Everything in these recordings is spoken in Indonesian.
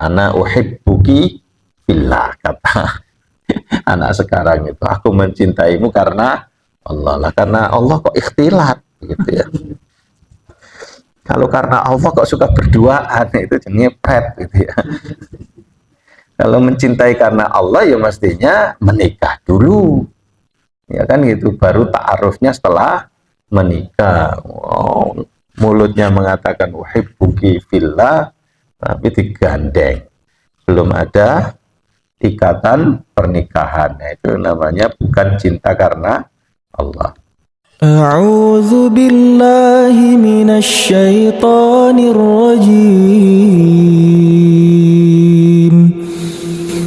Ana uhibbuki fillah, kata anak sekarang itu. Aku mencintaimu karena Allah lah. Karena Allah kok ikhtilat gitu ya. Kalau karena Allah kok suka berduaan, itu nyepret gitu ya. Kalau mencintai karena Allah ya mestinya menikah dulu. Ya kan gitu, baru ta'arufnya setelah menikah. Oh, mulutnya mengatakan uhibbuki fillah tapi digandeng. Belum ada ikatan pernikahan. Nah, itu namanya bukan cinta karena Allah. أعوذ بالله من الشيطان الرجيم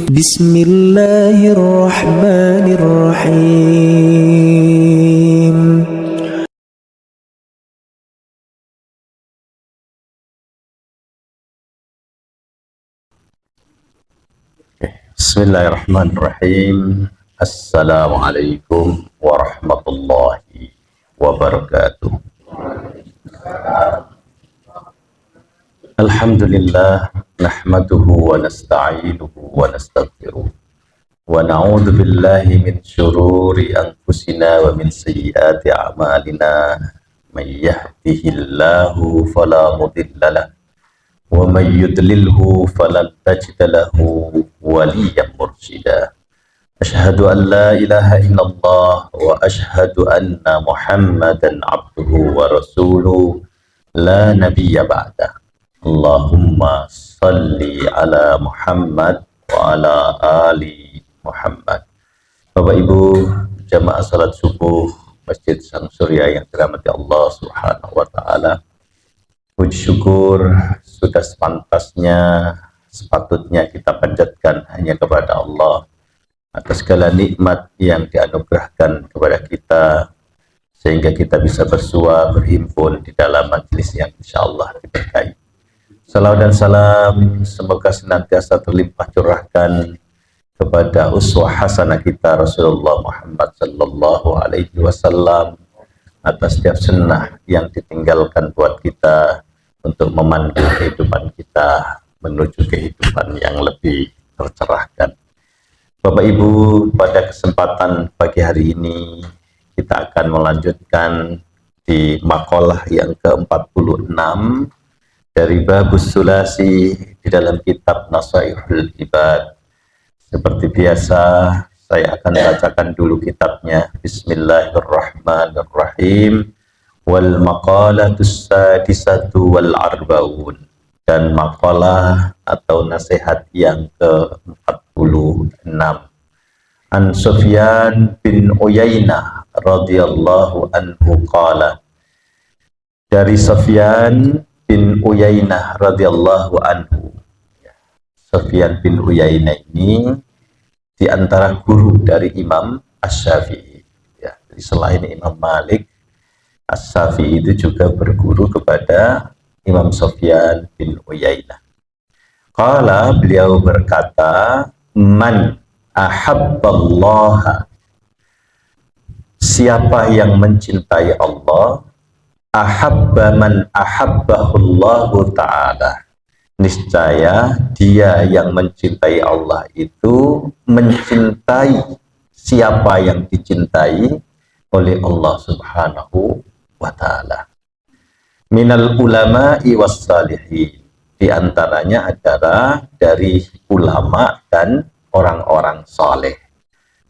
بسم الله الرحمن الرحيم Bismillahirrahmanirrahim. Assalamualaikum warahmatullahi wabarakatuh. Alhamdulillah, nahmaduhu wa nasta'inuhu wa nastaghfiruh. Wa na'udzu billahi min syururi anfusina wa min sayyiati a'malina. May yahdihillahu fala mudilla lahu wa may yudlilhu falan tajida lahu waliyan mursyida. Asyhadu an la ilaha illallah wa asyhadu anna Muhammadan abduhu wa rasuluh la nabiyya ba'dah. Allahumma salli ala Muhammad wa ala ali Muhammad. Bapak Ibu jamaah salat subuh Masjid Sang Surya yang dirahmati Allah Subhanahu wa taala. Puji syukur sudah sepantasnya, sepatutnya kita panjatkan hanya kepada Allah atas segala nikmat yang dianugerahkan kepada kita, sehingga kita bisa bersua, berhimpun di dalam majelis yang insyaallah diberkahi. Salawat dan salam semoga senantiasa terlimpah curahkan kepada uswah hasanah kita Rasulullah Muhammad sallallahu alaihi wasallam, atas setiap sunnah yang ditinggalkan buat kita untuk memandu kehidupan kita menuju kehidupan yang lebih tercerahkan. Bapak Ibu, pada kesempatan pagi hari ini kita akan melanjutkan di makalah yang ke-46 dari Babus Sulasi di dalam kitab Nasaihul Ibad. Seperti biasa, saya akan bacakan dulu kitabnya. Bismillahirrahmanirrahim. Wal maqalatus sadisatu wal arbaun. Dan makalah atau nasihat yang ke-46. An Sufyan bin Uyainah radhiyallahu anhu qala. Dari Sufyan bin Uyainah radhiyallahu anhu. Sufyan bin Uyainah ini di antara guru dari Imam Asy-Syafi'i. Ya, jadi selain Imam Malik, Asy-Syafi'i itu juga berguru kepada Imam Sufyan bin Uyainah. Qala, beliau berkata, man ahabballaha, siapa yang mencintai Allah, ahabba man ahabbahullahu ta'ala, niscaya dia yang mencintai Allah itu mencintai siapa yang dicintai oleh Allah Subhanahu wa ta'ala. Minal ulama'i was salihin, di antaranya adalah dari ulama dan orang-orang saleh.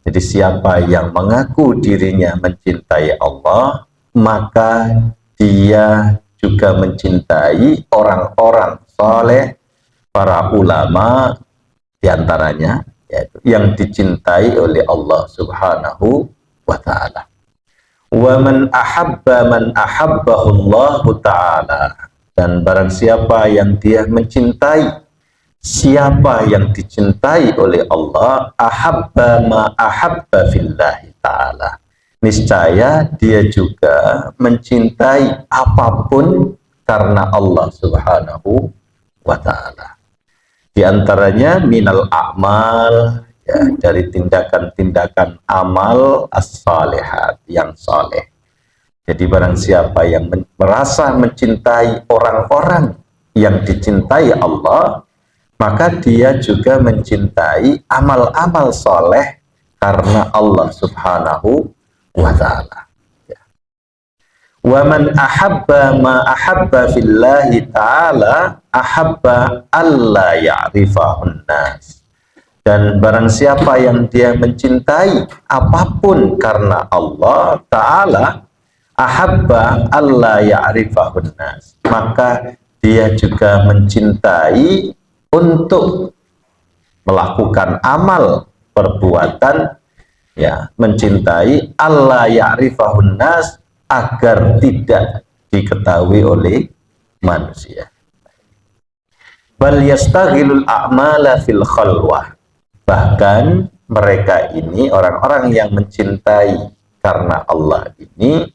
Jadi siapa yang mengaku dirinya mencintai Allah, maka dia juga mencintai orang-orang saleh, para ulama, di antaranya yaitu yang dicintai oleh Allah Subhanahu wa ta'ala. Wa man ahabba man ahabbahullahu ta'ala, dan barang siapa yang dia mencintai siapa yang dicintai oleh Allah, ahabba ma ahabba fillahi ta'ala, niscaya dia juga mencintai apapun karena Allah Subhanahu wa ta'ala. Di antaranya minal a'mal, ya, dari tindakan-tindakan amal as-salihat, yang saleh. Jadi barang siapa yang merasa mencintai orang-orang yang dicintai Allah, maka dia juga mencintai amal-amal soleh karena Allah Subhanahu wa ta'ala. Wa man ahabba ma ahabba fillahi ta'ala ahabba alla ya'rifahun nas. Dan barang siapa yang dia mencintai apapun karena Allah ta'ala ahabba alla ya'rifahun nas, maka dia juga mencintai untuk melakukan amal perbuatan, ya, mencintai alla ya'rifahun nas, agar tidak diketahui oleh manusia. Bal yastaghilul a'mala fil khalwah. Bahkan mereka ini, orang-orang yang mencintai karena Allah ini,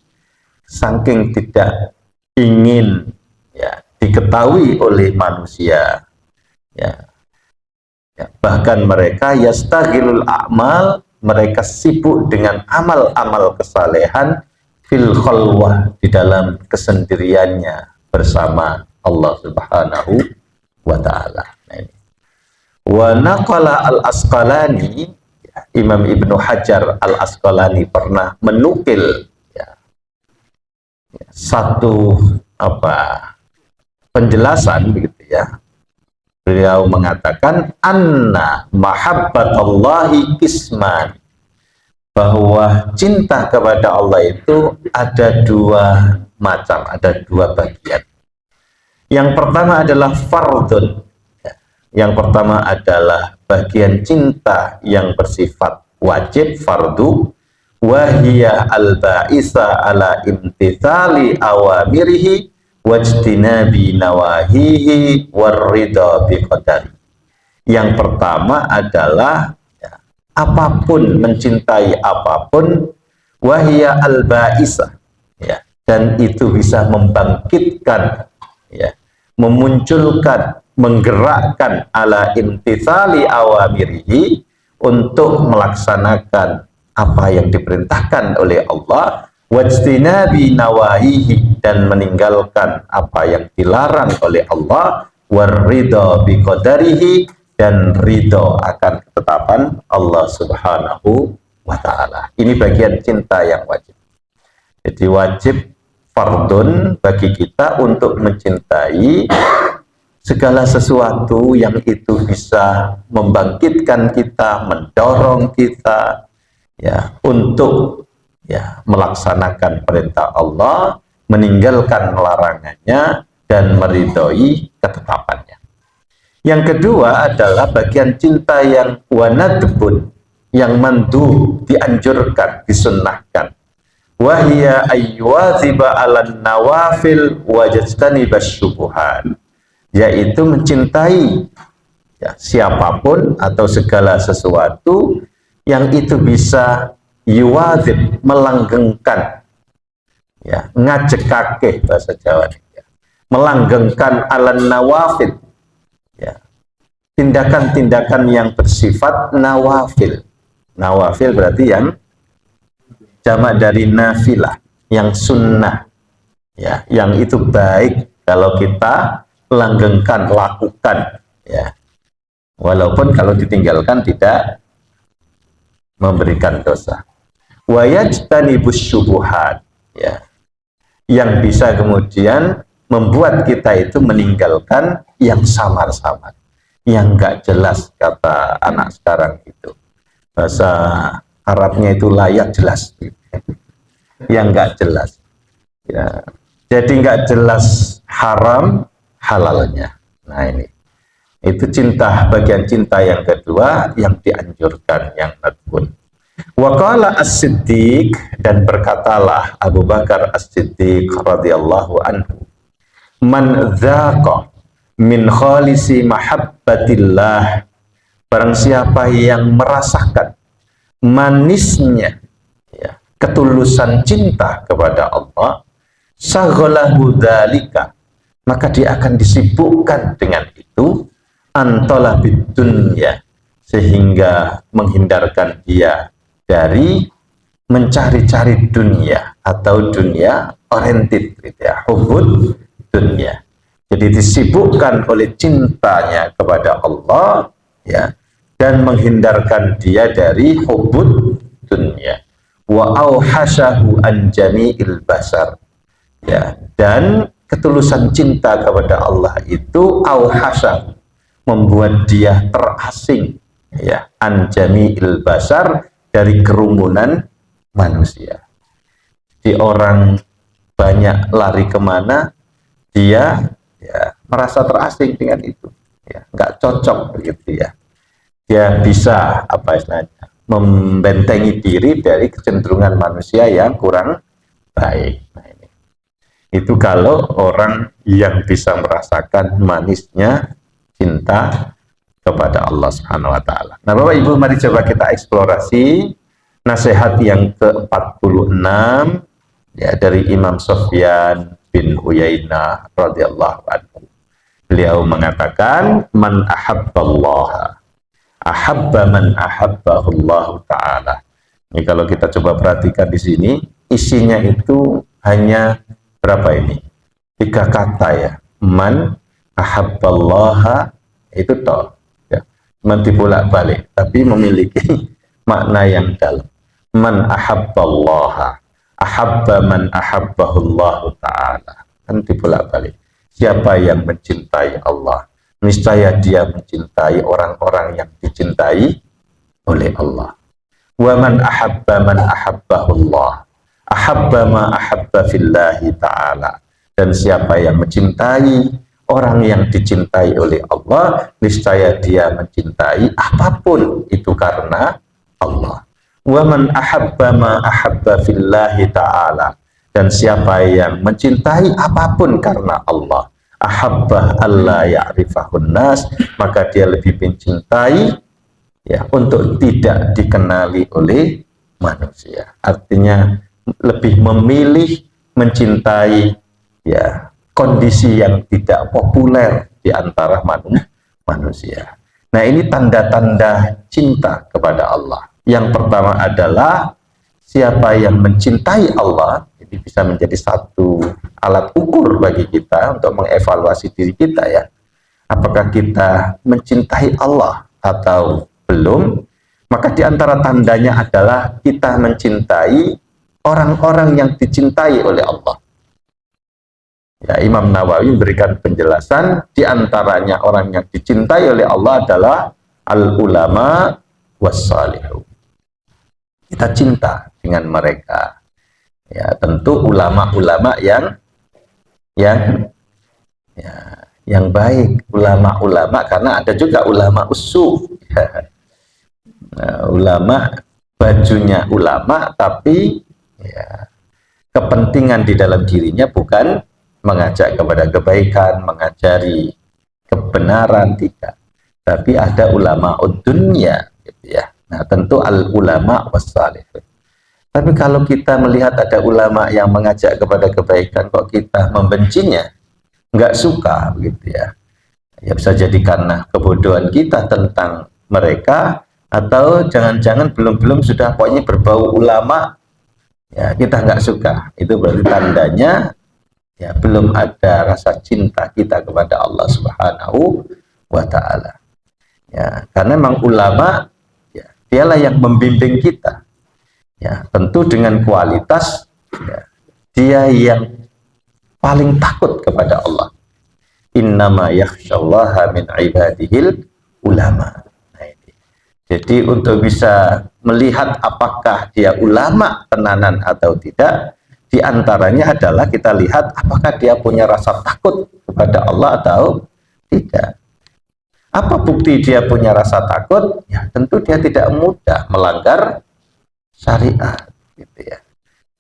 saking tidak ingin, ya, diketahui oleh manusia, ya, bahkan mereka yastaghilul a'mal, mereka sibuk dengan amal-amal kesalehan fil khalwah, di dalam kesendiriannya bersama Allah Subhanahu wa ta'ala. Wa naqala al-Asqalani, Imam Ibnu Hajar al-Asqalani pernah menukil, ya, satu penjelasan begitu, ya. Beliau mengatakan anna mahabbatallahi qisman, bahwa cinta kepada Allah itu ada dua macam, ada dua bagian. Yang pertama adalah fardun. Yang pertama adalah bagian cinta yang bersifat wajib, fardu, wahiyya al-ba'isa ala imtithali awamirihi wajtinabi nawahihi warridha biqadari. Yang pertama adalah apapun, mencintai apapun, wahia al-ba'isa, ya, dan itu bisa membangkitkan, ya, memunculkan, menggerakkan ala imtithali awamirihi, untuk melaksanakan apa yang diperintahkan oleh Allah, wajtinabi nawahihi, dan meninggalkan apa yang dilarang oleh Allah, warridha biqadarihi, dan ridho akan ketetapan Allah Subhanahu wa ta'ala. Ini bagian cinta yang wajib. Jadi wajib, fardun bagi kita untuk mencintai segala sesuatu yang itu bisa membangkitkan kita, mendorong kita, ya, untuk, ya, melaksanakan perintah Allah, meninggalkan larangannya, dan meridhoi ketetapannya. Yang kedua adalah bagian cinta yang wanadbun, yang mandu, dianjurkan, disunnahkan. Wahia ayyuwaziba ala nawafil wajtanibas syubuhan, yaitu mencintai, ya, siapapun atau segala sesuatu yang itu bisa yuwazib, melanggengkan, ya, ngajekake bahasa Jawa, ya, melanggengkan ala nawafil, ya, tindakan-tindakan yang bersifat nawafil. Nawafil berarti yang jamak dari nafilah, yang sunnah, ya, yang itu baik kalau kita langgengkan, lakukan, ya, walaupun kalau ditinggalkan tidak memberikan dosa. Wa yajtanibus syubuhat, ya, yang bisa kemudian membuat kita itu meninggalkan yang samar-samar, yang nggak jelas, kata anak sekarang itu. Bahasa Arabnya itu layak jelas, yang nggak jelas, ya. Jadi nggak jelas haram halalnya. Nah, ini itu cinta, bagian cinta yang kedua yang dianjurkan, yang nadbun. Wa qala as-Siddiq, dan berkatalah Abu Bakar as-Siddiq radhiyallahu anhu, man dzaqa min khalisi mahabbatillah, barang siapa yang merasakan manisnya, ya, ketulusan cinta kepada Allah, saghalahu dzalika, maka dia akan disibukkan dengan itu, antala bidunya, sehingga menghindarkan dia dari mencari-cari dunia atau dunia oriented, gitu ya, hubud dunia. Jadi disibukkan oleh cintanya kepada Allah, ya, dan menghindarkan dia dari hubud dunia. Wa auhasyahu an jami'il basar, ya, dan ketulusan cinta kepada Allah itu auhasyahu, membuat dia terasing, ya, an jami'il basar, dari kerumunan manusia. Di orang banyak lari kemana, dia, ya, merasa terasing dengan itu, ya, nggak cocok begitu, ya. Dia bisa apa istilahnya, membentengi diri dari kecenderungan manusia yang kurang baik. Nah, ini itu kalau orang yang bisa merasakan manisnya cinta kepada Allah Subhanahu wa taala. Nah, Bapak Ibu, mari coba kita eksplorasi nasihat yang ke-46, ya, dari Imam Sufyan bin Uyainah radhiyallahu anhu. Beliau mengatakan, man ahabballaha ahabba man ahabbahullahu ta'ala. Ini kalau kita coba perhatikan di sini, isinya itu hanya berapa ini? 3 kata, ya. Man ahabballaha, itu toh, ya. Man dibulak-balik, tapi memiliki makna yang dalam. Man ahabballaha ahabba man ahabbahullahu ta'ala. Kan dibulak-balik. Siapa yang mencintai Allah, niscaya dia mencintai orang-orang yang dicintai oleh Allah. Wa man ahabbahullah ahabba ma ahabba fillahi ta'ala. Dan siapa yang mencintai orang yang dicintai oleh Allah, niscaya dia mencintai apapun itu karena Allah. Wa man ahabba ma ahabba fillahi ta'ala. Dan siapa yang mencintai apapun karena Allah, ahabbah alla ya'rifahun nas, maka dia lebih mencintai, ya, untuk tidak dikenali oleh manusia. Artinya lebih memilih mencintai, ya, kondisi yang tidak populer di antara manusia. Nah, ini tanda-tanda cinta kepada Allah. Yang pertama adalah siapa yang mencintai Allah. Ini bisa menjadi satu alat ukur bagi kita untuk mengevaluasi diri kita, ya. Apakah kita mencintai Allah atau belum? Maka di antara tandanya adalah kita mencintai orang-orang yang dicintai oleh Allah. Ya, Imam Nawawi memberikan penjelasan, di antaranya orang yang dicintai oleh Allah adalah al-ulama was-salihun. Kita cinta dengan mereka. Ya, tentu ulama-ulama yang baik, ulama-ulama, karena ada juga ulama usu. Nah, ulama bajunya ulama, tapi, ya, kepentingan di dalam dirinya bukan mengajak kepada kebaikan, mengajari kebenaran, tidak. Tapi ada ulama dunya, gitu, ya. Nah, tentu al-ulama was-salihun. Tapi kalau kita melihat ada ulama yang mengajak kepada kebaikan, kok kita membencinya, nggak suka, begitu, ya. Ya, bisa jadi karena kebodohan kita tentang mereka, atau jangan-jangan belum sudah pokoknya berbau ulama, ya, kita nggak suka. Itu berarti tandanya, ya, belum ada rasa cinta kita kepada Allah Subhanahu wa ta'ala. Ya, karena memang ulama, ya, dialah yang membimbing kita. Ya, tentu dengan kualitas, ya, dia yang paling takut kepada Allah. Innama yakhsyallaha min ibadihil ulama. Nah, ini. Jadi untuk bisa melihat apakah dia ulama tenanan atau tidak, di antaranya adalah kita lihat apakah dia punya rasa takut kepada Allah atau tidak. Apa bukti dia punya rasa takut? Ya, tentu dia tidak mudah melanggar syariat, gitu, ya.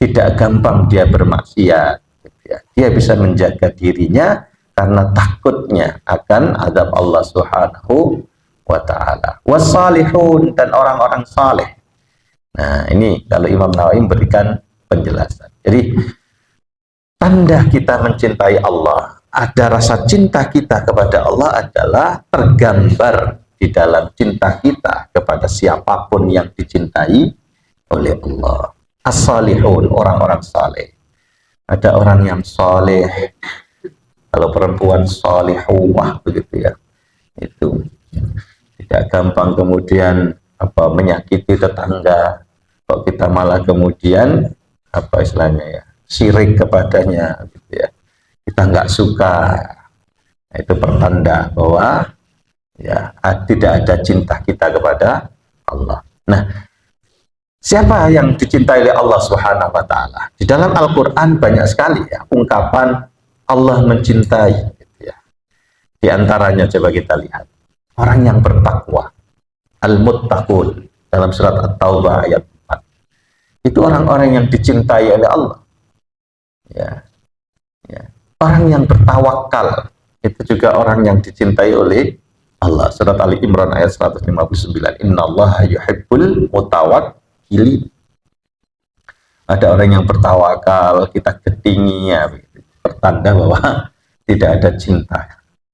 Tidak gampang dia bermaksiat, gitu, ya. Dia bisa menjaga dirinya karena takutnya akan azab Allah Subhanahu wa ta'ala. Wassalihun, dan orang-orang saleh. Nah, ini kalau Imam Nawawi memberikan penjelasan. Jadi tanda kita mencintai Allah, ada rasa cinta kita kepada Allah adalah tergambar di dalam cinta kita kepada siapapun yang dicintai oleh Allah. As-salihun, orang-orang saleh. Ada orang yang saleh, Kalau perempuan sholihah begitu ya, itu tidak gampang kemudian menyakiti tetangga. Kok kita malah kemudian istilahnya ya, syirik kepadanya gitu ya, kita nggak suka. Nah, itu pertanda bahwa ya tidak ada cinta kita kepada Allah. Nah, siapa yang dicintai oleh Allah Subhanahu wa taala? Di dalam Al-Qur'an banyak sekali ya ungkapan Allah mencintai gitu ya. Di antaranya coba kita lihat. Orang yang bertakwa, al-muttaqun, dalam surat At-Taubah ayat 4. Itu orang-orang yang dicintai oleh Allah. Ya. Ya. Orang yang bertawakal, itu juga orang yang dicintai oleh Allah. Surat Ali Imran ayat 159. Innallaha yuhibbul mutawakkilin. Ada orang yang bertawakal, kita ketingi ya, pertanda bahwa tidak ada cinta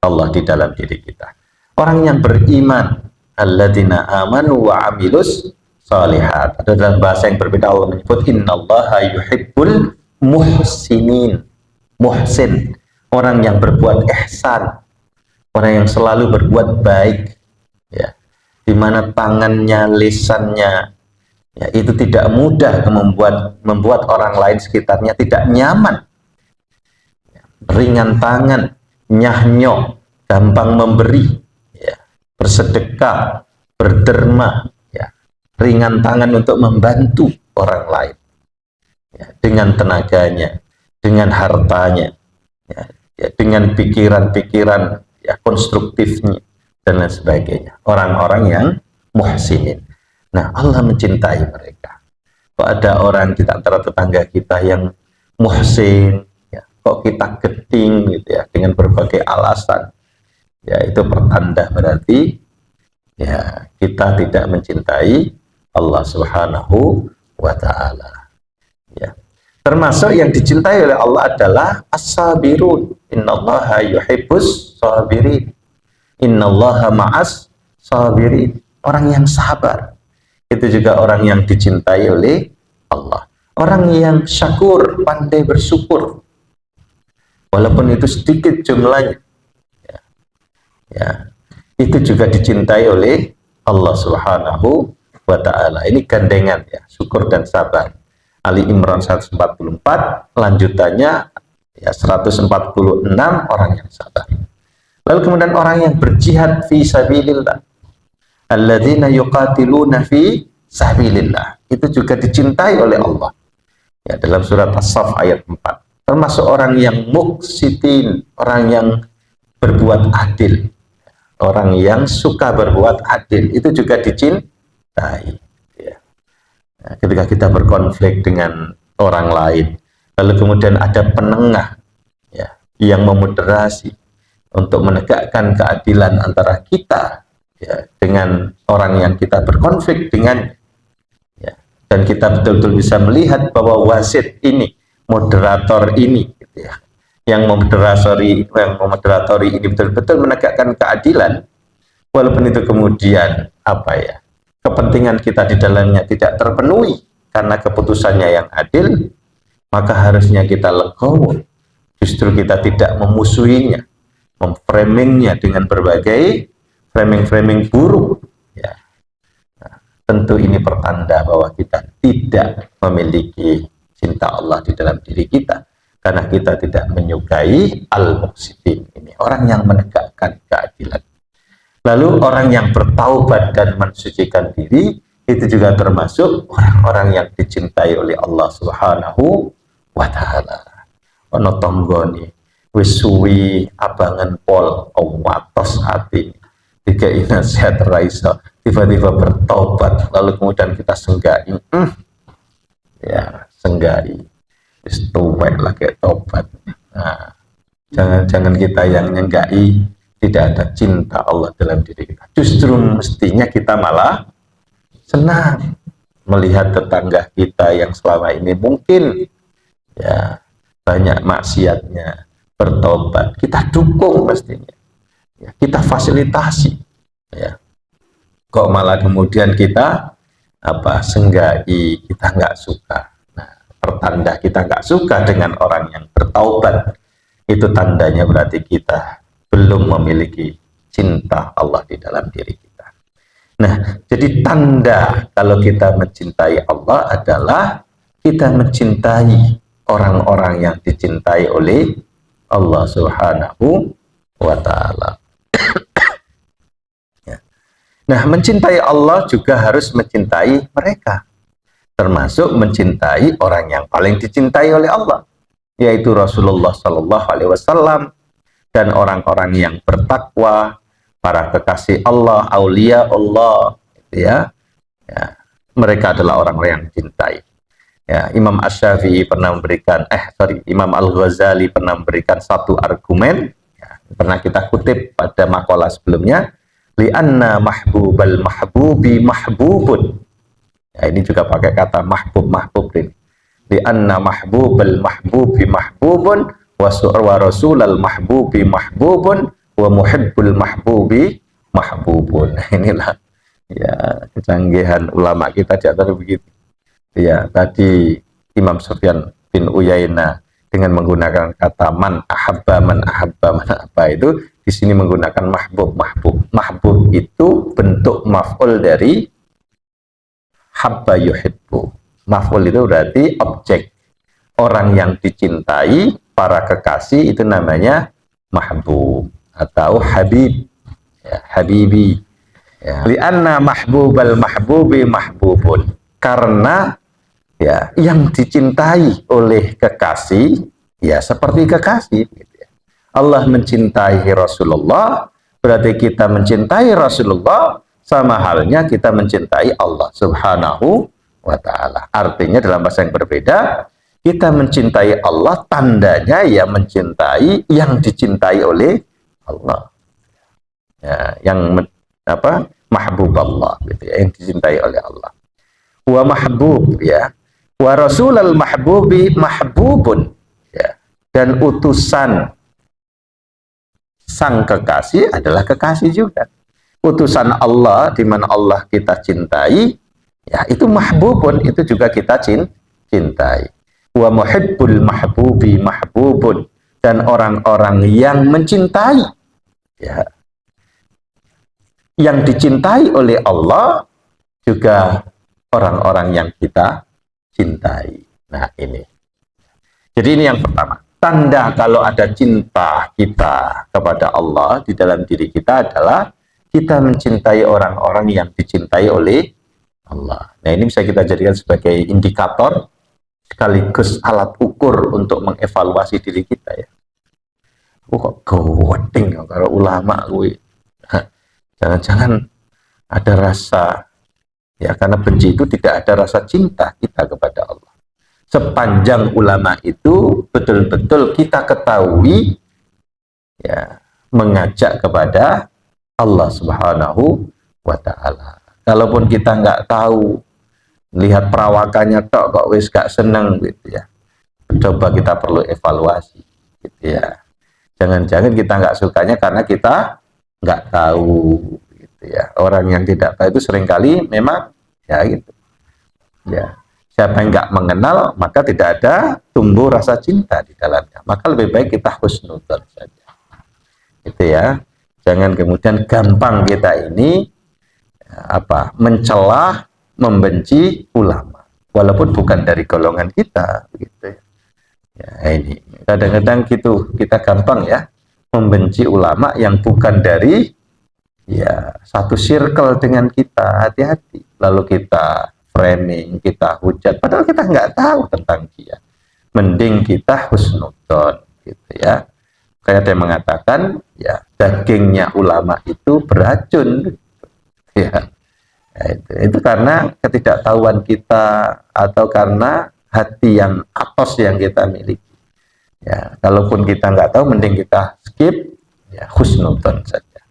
Allah di dalam diri kita. Orang yang beriman, alladzina amanu wa amilus shalihat. Ada dalam bahasa yang berbeda Allah menyebut innallaha yuhibbul muhsinin. Muhsin, orang yang berbuat ihsan, orang yang selalu berbuat baik ya, di mana tangannya, lisannya ya, itu tidak mudah membuat orang lain sekitarnya tidak nyaman, ringan tangan, nyahnyo, gampang memberi ya, bersedekah, berderma ya, ringan tangan untuk membantu orang lain ya, dengan tenaganya, dengan hartanya ya, ya, dengan pikiran-pikiran ya, konstruktifnya dan lain sebagainya. Orang-orang yang muhsinin. Nah, Allah mencintai mereka. Kok ada orang di antara tetangga kita yang muhsin ya, kok kita geting gitu ya, dengan berbagai alasan ya, itu pertanda berarti ya kita tidak mencintai Allah Subhanahu wa ta'ala ya. Termasuk yang dicintai oleh Allah adalah as-sabirun. Innallaha yuhibbus sabirin. Innallaha ma'as sabirin. Orang yang sabar. Itu juga orang yang dicintai oleh Allah. Orang yang syakur, pandai bersyukur. Walaupun itu sedikit jumlahnya. Ya. Ya. Itu juga dicintai oleh Allah Subhanahu wa ta'ala. Ini gandengan ya, syukur dan sabar. Ali Imran 144, lanjutannya ya 146 orang yang sabar. Lalu kemudian orang yang berjihad fi sabilillah. Alladzina yuqatiluna fi sabilillah. Itu juga dicintai oleh Allah. Ya, dalam surat As-Saff ayat 4. Termasuk orang yang muqsitin, orang yang berbuat adil. Orang yang suka berbuat adil, itu juga dicintai. Ketika kita berkonflik dengan orang lain, lalu kemudian ada penengah ya, yang memoderasi untuk menegakkan keadilan antara kita ya, dengan orang yang kita berkonflik dengan ya, dan kita betul-betul bisa melihat bahwa wasit ini, moderator ini gitu ya, yang memoderatori ini betul-betul menegakkan keadilan, walaupun itu kemudian kepentingan kita di dalamnya tidak terpenuhi karena keputusannya yang adil, maka harusnya kita legowo. Justru kita tidak memusuhinya, memframingnya dengan berbagai framing-framing buruk. Ya. Nah, tentu ini pertanda bahwa kita tidak memiliki cinta Allah di dalam diri kita, karena kita tidak menyukai al-muqsitin, ini orang yang menegakkan keadilan. Lalu orang yang bertaubat dan mensucikan diri, itu juga termasuk orang-orang yang dicintai oleh Allah Subhanahu wa ta'ala. Ono tonggoni wis suwi abangan pol watos hati tiga nasihat raisa, tiba-tiba bertobat, lalu kemudian kita senggai ya senggai wis tuwek lagi tobat. Nah, jangan kita yang nyenggai, tidak ada cinta Allah dalam diri kita. Justru mestinya kita malah senang melihat tetangga kita yang selama ini mungkin ya banyak maksiatnya bertobat. Kita dukung mestinya ya, kita fasilitasi ya. Kok malah kemudian kita senggai, kita nggak suka. Nah, pertanda kita nggak suka dengan orang yang bertaubat Itu tandanya berarti kita belum memiliki cinta Allah di dalam diri kita. Nah, jadi tanda kalau kita mencintai Allah adalah kita mencintai orang-orang yang dicintai oleh Allah Subhanahu wa Ta'ala. Ya. Nah, mencintai Allah juga harus mencintai mereka, termasuk mencintai orang yang paling dicintai oleh Allah, yaitu Rasulullah Sallallahu Alaihi Wasallam dan orang-orang yang bertakwa, para kekasih Allah, aulia Allah, gitu ya. Ya, mereka adalah orang-orang yang dicintai. Ya, Imam Asy-Syafi'i pernah memberikan, Imam Al-Ghazali pernah memberikan satu argumen, ya, pernah kita kutip pada makalah sebelumnya, li'anna mahbubal mahbubi mahbubun. Ya, ini juga pakai kata mahbub ini. Li'anna mahbubal mahbubi mahbubun wa rasulal mahbubi mahbubun wa muhibbul mahbubi mahbubun. Inilah ya kecanggihan ulama kita di antara begitu. Ya, tadi Imam Sufyan bin Uyainah dengan menggunakan kata man ahabba apa itu, di sini menggunakan mahbub. Mahbub itu bentuk maf'ul dari habba yuhibbu. Maf'ul itu berarti objek. Orang yang dicintai, para kekasih, itu namanya mahbub atau habib. Ya, habibi. Ya. Lianna mahbubal mahbubi mahbubun. Karena ya yang dicintai oleh kekasih ya seperti kekasih gitu ya. Allah mencintai Rasulullah, berarti kita mencintai Rasulullah sama halnya kita mencintai Allah Subhanahu wa Ta'ala. Artinya dalam bahasa yang berbeda, kita mencintai Allah tandanya ya mencintai yang dicintai oleh Allah ya, yang mahbub Allah gitu ya, yang dicintai oleh Allah. Wa mahbub ya, wa rasulal mahbubi mahbubun ya, dan utusan sang kekasih adalah kekasih juga. Utusan Allah di mana Allah kita cintai ya, itu mahbubun, itu juga kita cintai. Wa muhibbul mahbubi mahbubun, dan orang-orang yang mencintai ya, yang dicintai oleh Allah juga orang-orang yang kita cintai. Nah ini. Jadi ini yang pertama. Tanda kalau ada cinta kita kepada Allah di dalam diri kita adalah kita mencintai orang-orang yang dicintai oleh Allah. Nah ini bisa kita jadikan sebagai indikator sekaligus alat ukur untuk mengevaluasi diri kita ya. Kok gaweding kalau ulama gue. Jangan-jangan ada rasa ya, karena benci itu tidak ada rasa cinta kita kepada Allah. Sepanjang ulama itu betul-betul kita ketahui ya, mengajak kepada Allah Subhanahu wa Ta'ala. Kalaupun kita nggak tahu, lihat perawakannya tok kok wis gak seneng gitu ya, coba kita perlu evaluasi gitu ya. Jangan-jangan kita nggak sukanya karena kita nggak tahu gitu ya. Orang yang tidak tahu itu seringkali memang ya gitu ya, siapa yang nggak mengenal maka tidak ada tumbuh rasa cinta di dalamnya, maka lebih baik kita husnudzon saja gitu ya. Jangan kemudian gampang kita ini mencela, membenci ulama walaupun bukan dari golongan kita gitu ya. Ya ini kadang-kadang gitu, kita gampang ya membenci ulama yang bukan dari ya satu circle dengan kita. Hati-hati, lalu kita framing, kita hujat padahal kita nggak tahu tentang dia. Mending kita husnudzon gitu ya. Kayak ada yang mengatakan ya dagingnya ulama itu beracun gitu. Ya, itu karena ketidaktahuan kita atau karena hati yang atos yang kita miliki. Ya, kalaupun kita nggak tahu, mending kita skip, ya husnudzon saja.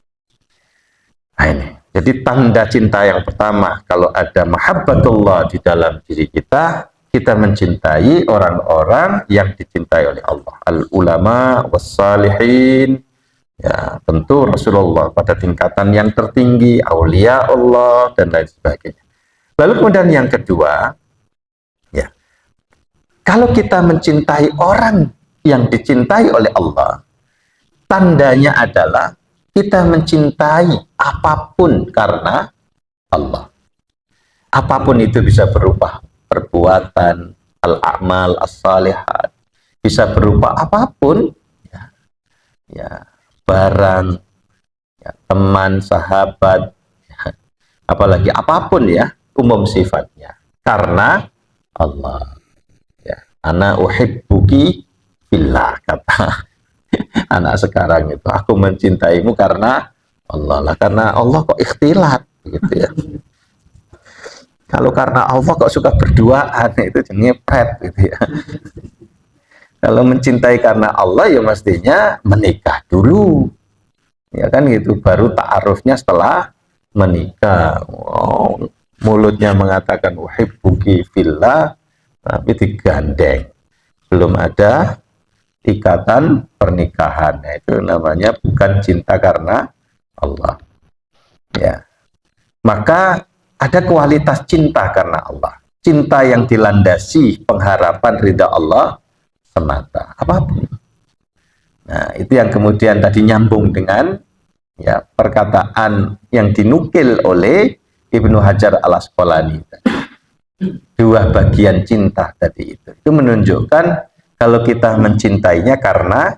Nah ini, jadi tanda cinta yang pertama kalau ada mahabbatullah di dalam diri kita, kita mencintai orang-orang yang dicintai oleh Allah. Al ulama wassalihin, ya tentu Rasulullah pada tingkatan yang tertinggi, aulia Allah dan lain sebagainya. Lalu kemudian yang kedua, ya kalau kita mencintai orang yang dicintai oleh Allah, tandanya adalah kita mencintai apapun karena Allah. Apapun itu bisa berupa perbuatan, al-a'mal, as-salihat, bisa berupa apapun, ya, ya, barang, ya, teman, sahabat, ya, apalagi apapun ya, umum sifatnya. Karena Allah. Ya, ana uhibbuki fillah, kata anak sekarang itu. Aku mencintaimu karena Allah lah. Karena Allah kok ikhtilat, gitu ya. Kalau karena Allah kok suka berduaan, itu ngepret, gitu ya. Kalau mencintai karena Allah ya mestinya menikah dulu, ya kan gitu, baru ta'arufnya setelah menikah. Oh, mulutnya mengatakan uhibbuki fillah, tapi digandeng, belum ada ikatan pernikahan. Nah, itu namanya bukan cinta karena Allah. Ya, maka ada kualitas cinta karena Allah, cinta yang dilandasi pengharapan ridha Allah semata, apapun. Nah, itu yang kemudian tadi nyambung dengan ya perkataan yang dinukil oleh Ibnu Hajar al-Asqalani. Dua bagian cinta tadi itu menunjukkan kalau kita mencintainya karena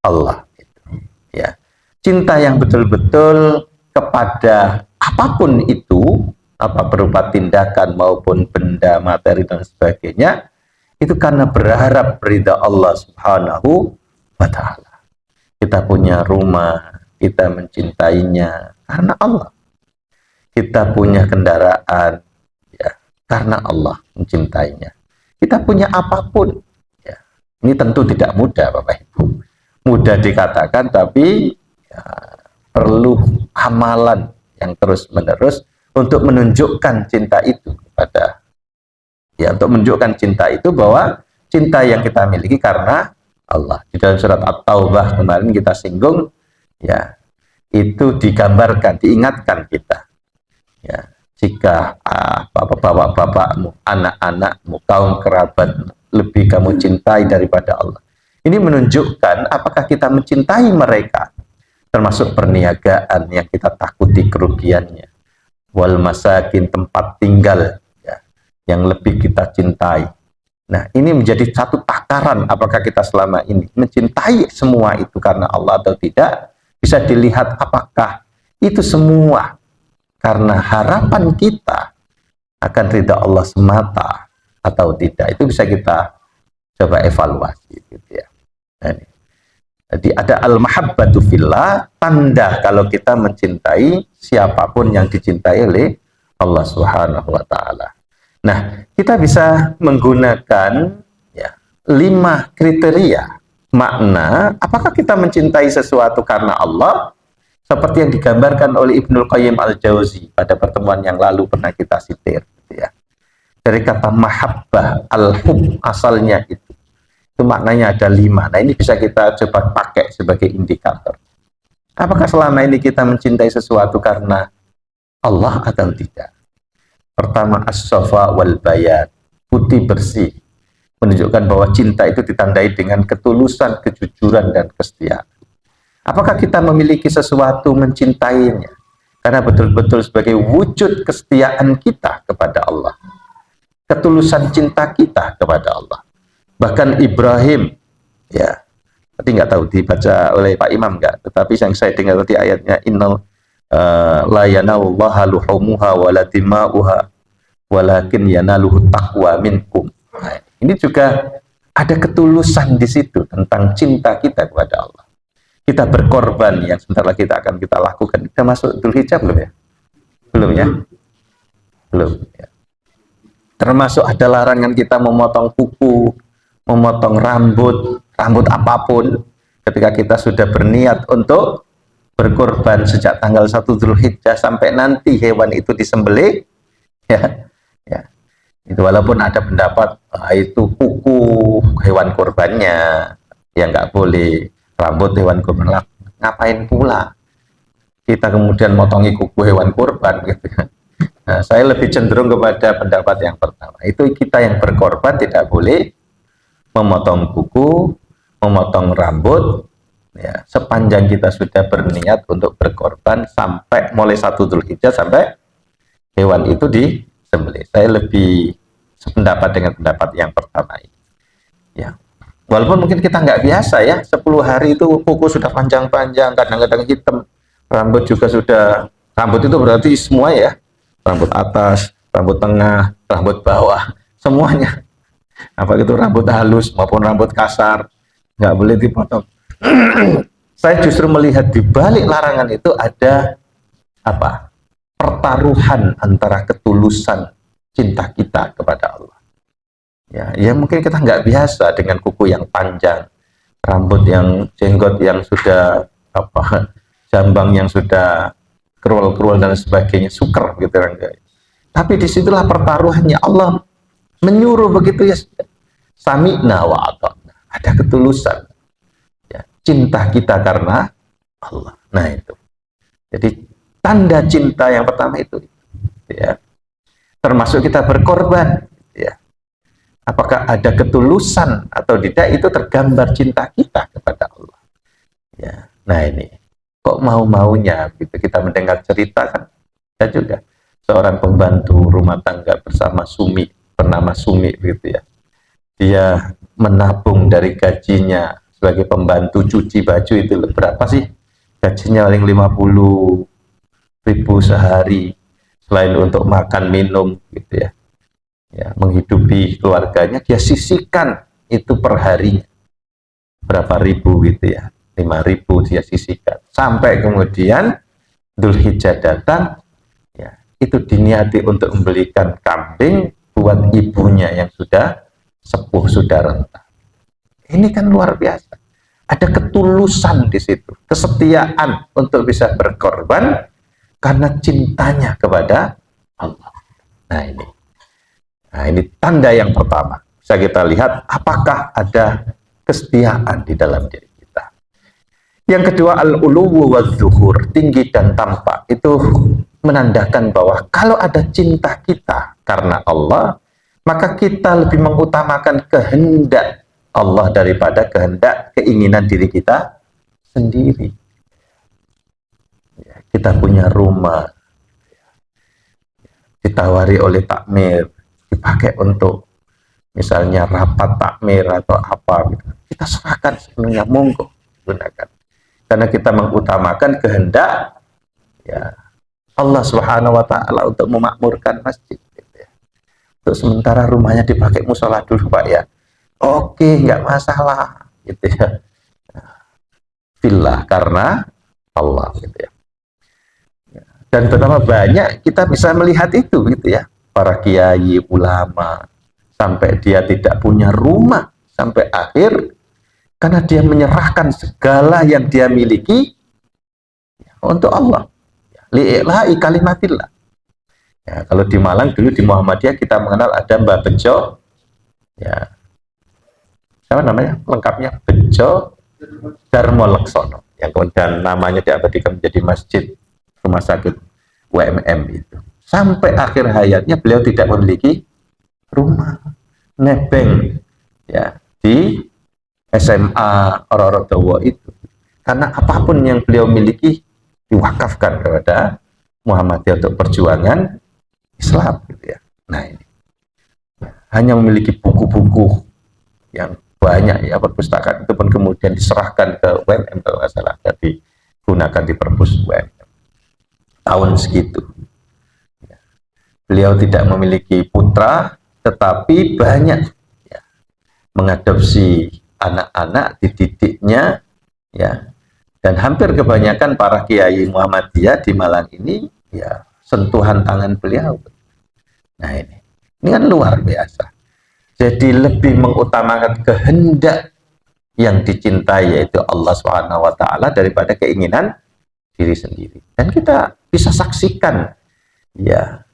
Allah. Ya, cinta yang betul-betul kepada apapun itu, apa berupa tindakan maupun benda, materi dan sebagainya, itu karena berharap ridha Allah Subhanahu wa Ta'ala. Kita punya rumah, kita mencintainya karena Allah. Kita punya kendaraan, ya, karena Allah mencintainya. Kita punya apapun, ya, ini tentu tidak mudah, Bapak Ibu. Mudah dikatakan, tapi ya, perlu amalan yang terus-menerus untuk menunjukkan cinta itu kepada, ya, untuk menunjukkan cinta itu bahwa cinta yang kita miliki karena Allah. Di dalam surat At-Taubah kemarin kita singgung, ya, itu digambarkan, diingatkan kita, ya, jika bapak-bapakmu, anak-anakmu, kaum kerabat lebih kamu cintai daripada Allah. Ini menunjukkan apakah kita mencintai mereka, termasuk perniagaan yang kita takuti kerugiannya, wal masakin, tempat tinggal, ya, yang lebih kita cintai. Nah, ini menjadi satu takaran apakah kita selama ini mencintai semua itu karena Allah atau tidak. Bisa dilihat apakah itu semua karena harapan kita akan ridha Allah semata atau tidak. Itu bisa kita coba evaluasi, gitu ya. Nah, jadi ada al-mahabbatu fillah, tanda kalau kita mencintai siapapun yang dicintai oleh Allah Subhanahu wa Ta'ala. Nah, kita bisa menggunakan ya 5 kriteria makna apakah kita mencintai sesuatu karena Allah, seperti yang digambarkan oleh Ibnul Qayyim al-Jauzi pada pertemuan yang lalu pernah kita sitir, gitu ya. Dari kata mahabbah, al-hub asalnya itu maknanya ada 5. Nah, ini bisa kita coba pakai sebagai indikator. Apakah selama ini kita mencintai sesuatu karena Allah atau tidak? Pertama, as-safa wal bayat, putih bersih, menunjukkan bahwa cinta itu ditandai dengan ketulusan, kejujuran, dan kesetiaan. Apakah kita memiliki sesuatu mencintainya karena betul-betul sebagai wujud kesetiaan kita kepada Allah, ketulusan cinta kita kepada Allah. Bahkan Ibrahim, ya, tadi nggak tahu dibaca oleh Pak Imam nggak, tetapi yang saya dengar tadi ayatnya, innal la yanawullaha luhumuha wala dima'uha walakin yanaluhu taqwa minkum. Nah, ini juga ada ketulusan di situ tentang cinta kita kepada Allah. Kita berkorban yang sebentar lagi kita lakukan. Kita masuk Dzulhijjah belum ya? Belum ya? Belum ya. Termasuk ada larangan kita memotong kuku, memotong rambut apapun ketika kita sudah berniat untuk berkorban sejak tanggal 1 Dzulhijjah sampai nanti hewan itu disembelih, ya, ya. Itu walaupun ada pendapat itu kuku hewan korbannya yang nggak boleh, rambut hewan korban, ngapain pula kita kemudian motongi kuku hewan korban, gitu. Nah, saya lebih cenderung kepada pendapat yang pertama. Itu kita yang berkorban tidak boleh memotong kuku, memotong rambut, ya, sepanjang kita sudah berniat untuk berkorban sampai mulai 1 Dzulhijjah sampai hewan itu disembelih. Saya lebih sependapat dengan pendapat yang pertama ini. Ya. Walaupun mungkin kita nggak biasa ya, 10 hari itu kuku sudah panjang-panjang, kadang-kadang hitam, rambut juga sudah, rambut itu berarti semua ya, rambut atas, rambut tengah, rambut bawah, semuanya. Apa itu rambut halus maupun rambut kasar, nggak boleh dipotong. Saya justru melihat di balik larangan itu ada apa? Pertaruhan antara ketulusan cinta kita kepada Allah. Ya mungkin kita nggak biasa dengan kuku yang panjang, rambut yang jenggot yang sudah apa, jambang yang sudah kerul-kerul dan sebagainya, suker gitu kan. Tapi disitulah pertaruhannya. Allah menyuruh begitu ya, sami'na wa ata'na. Ada ketulusan. Ya, cinta kita karena Allah. Nah itu. Jadi tanda cinta yang pertama itu, ya. Termasuk kita berkorban. Ya. Apakah ada ketulusan atau tidak, itu tergambar cinta kita kepada Allah. Ya. Nah ini, kok mau-maunya gitu kita mendengar cerita kan, dan juga seorang pembantu rumah tangga bersama Sumi, bernama Sumi gitu ya. Dia menabung dari gajinya sebagai pembantu cuci baju itu berapa sih? Gajinya paling 50.000 sehari, selain untuk makan minum gitu ya. Ya, menghidupi keluarganya, dia sisihkan itu per harinya berapa ribu gitu ya, 5.000 dia sisihkan, sampai kemudian Dzulhijjah datang, ya, itu diniati untuk membelikan kambing buat ibunya yang sudah sepuh, sudah renta. Ini kan luar biasa, ada ketulusan di situ, kesetiaan untuk bisa berkorban karena cintanya kepada Allah. Nah ini tanda yang pertama. Bisa kita lihat apakah ada kesetiaan di dalam diri kita. Yang kedua, al-uluwu wadzuhur, tinggi dan tampak. Itu menandakan bahwa kalau ada cinta kita karena Allah, maka kita lebih mengutamakan kehendak Allah daripada kehendak keinginan diri kita sendiri. Kita punya rumah, ditawari oleh takmir, dipakai untuk misalnya rapat takmir atau apa gitu. Kita serahkan sepenuhnya, monggo gunakan, karena kita mengutamakan kehendak ya Allah Subhanahu wa taala untuk memakmurkan masjid gitu ya. Untuk sementara rumahnya dipakai musola dulu Pak ya, oke, nggak masalah gitu ya, fillah, karena Allah gitu ya. Dan betapa banyak kita bisa melihat itu gitu ya, para kiai, ulama, sampai dia tidak punya rumah sampai akhir karena dia menyerahkan segala yang dia miliki untuk Allah, li'ilahi kalimatillah. Ya, kalau di Malang dulu di Muhammadiyah kita mengenal ada Mbah Bejo, ya, siapa namanya lengkapnya, Bejo Darmo Leksono, yang kemudian namanya diabadikan menjadi masjid rumah sakit WMM itu. Sampai akhir hayatnya beliau tidak memiliki rumah, nebeng ya di SMA Ororodowo itu, karena apapun yang beliau miliki diwakafkan kepada Muhammadiyah untuk perjuangan Islam gitu ya. Nah ini hanya memiliki buku-buku yang banyak ya, perpustakaan itu pun kemudian diserahkan ke WMM kalau nggak salah, jadi digunakan di perpus WMM tahun segitu. Beliau tidak memiliki putra, tetapi banyak ya, mengadopsi anak-anak, dididiknya ya, dan hampir kebanyakan para kiai Muhammadiyah di Malang ini ya sentuhan tangan beliau. Nah ini kan luar biasa. Jadi lebih mengutamakan kehendak yang dicintai, yaitu Allah Subhanahu wa taala, daripada keinginan diri sendiri. Dan kita bisa saksikan ya,